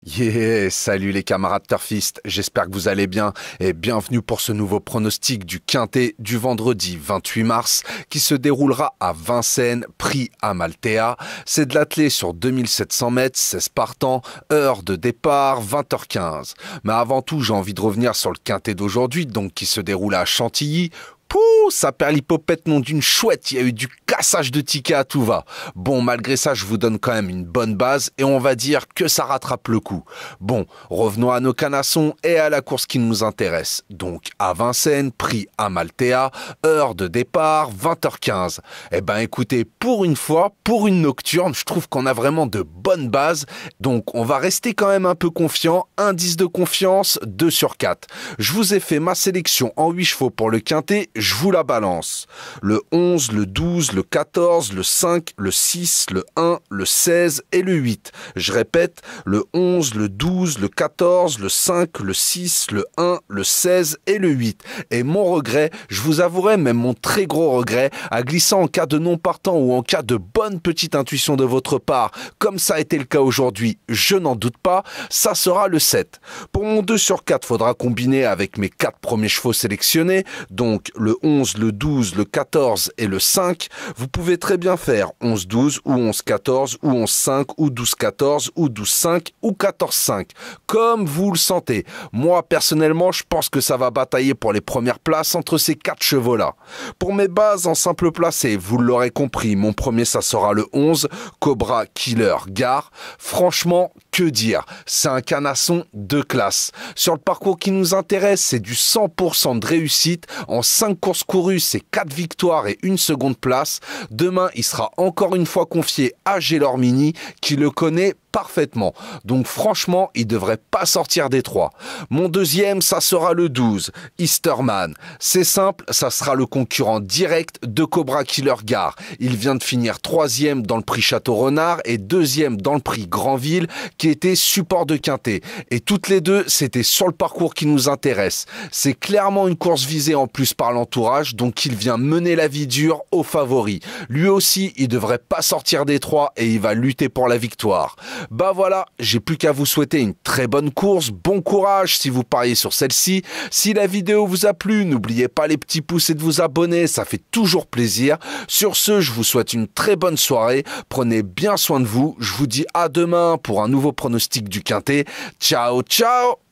Yeah, salut les camarades turfistes, j'espère que vous allez bien et bienvenue pour ce nouveau pronostic du Quintet du vendredi 28 mars qui se déroulera à Vincennes, prix Amaltea. C'est de l'attelé sur 2700 mètres, 16 partants, heure de départ 20h15. Mais avant tout, j'ai envie de revenir sur le Quintet d'aujourd'hui, donc qui se déroule à Chantilly. Pouh, ça perd l'hypopète nom d'une chouette, il y a eu du cassage de tickets à tout va. Bon, malgré ça, je vous donne quand même une bonne base et on va dire que ça rattrape le coup. Bon, revenons à nos canassons et à la course qui nous intéresse. Donc, à Vincennes, prix Amaltea, heure de départ 20h15. Eh ben écoutez, pour une fois, pour une nocturne, je trouve qu'on a vraiment de bonnes bases. Donc, on va rester quand même un peu confiant. Indice de confiance, 2 sur 4. Je vous ai fait ma sélection en 8 chevaux pour le quintet. Je vous la balance. Le 11, le 12, le 14, le 5, le 6, le 1, le 16 et le 8. Je répète, le 11, le 12, le 14, le 5, le 6, le 1, le 16 et le 8. Et mon regret, je vous avouerai même mon très gros regret, à glisser en cas de non partant ou en cas de bonne petite intuition de votre part, comme ça a été le cas aujourd'hui, je n'en doute pas, ça sera le 7. Pour mon 2 sur 4, faudra combiner avec mes 4 premiers chevaux sélectionnés, donc le 11, le 12, le 14 et le 5, vous pouvez très bien faire 11-12 ou 11-14 ou 11-5 ou 12-14 ou 12-5 ou 14-5, comme vous le sentez. Moi, personnellement, je pense que ça va batailler pour les premières places entre ces 4 chevaux-là. Pour mes bases en simple placé, vous l'aurez compris, mon premier, ça sera le 11, Cobra Killer Gare. Franchement, que dire? C'est un canasson de classe. Sur le parcours qui nous intéresse, c'est du 100% de réussite. En 5 courses courues, c'est 4 victoires et 1 seconde place. Demain, il sera encore une fois confié à Gelormini, qui le connaît parfaitement. Donc franchement, il devrait pas sortir des 3. Mon deuxième, ça sera le 12, Easterman. C'est simple, ça sera le concurrent direct de Cobra Killer Gare. Il vient de finir 3e dans le prix Château Renard et 2e dans le prix Granville, qui était support de quintet. Et toutes les deux, c'était sur le parcours qui nous intéresse. C'est clairement une course visée en plus par l'entourage, donc il vient mener la vie dure aux favoris. Lui aussi, il devrait pas sortir des 3 et il va lutter pour la victoire. Bah voilà, j'ai plus qu'à vous souhaiter une très bonne course, bon courage si vous pariez sur celle-ci. Si la vidéo vous a plu, n'oubliez pas les petits pouces et de vous abonner, ça fait toujours plaisir. Sur ce, je vous souhaite une très bonne soirée, prenez bien soin de vous, je vous dis à demain pour un nouveau pronostic du Quintet. Ciao, ciao!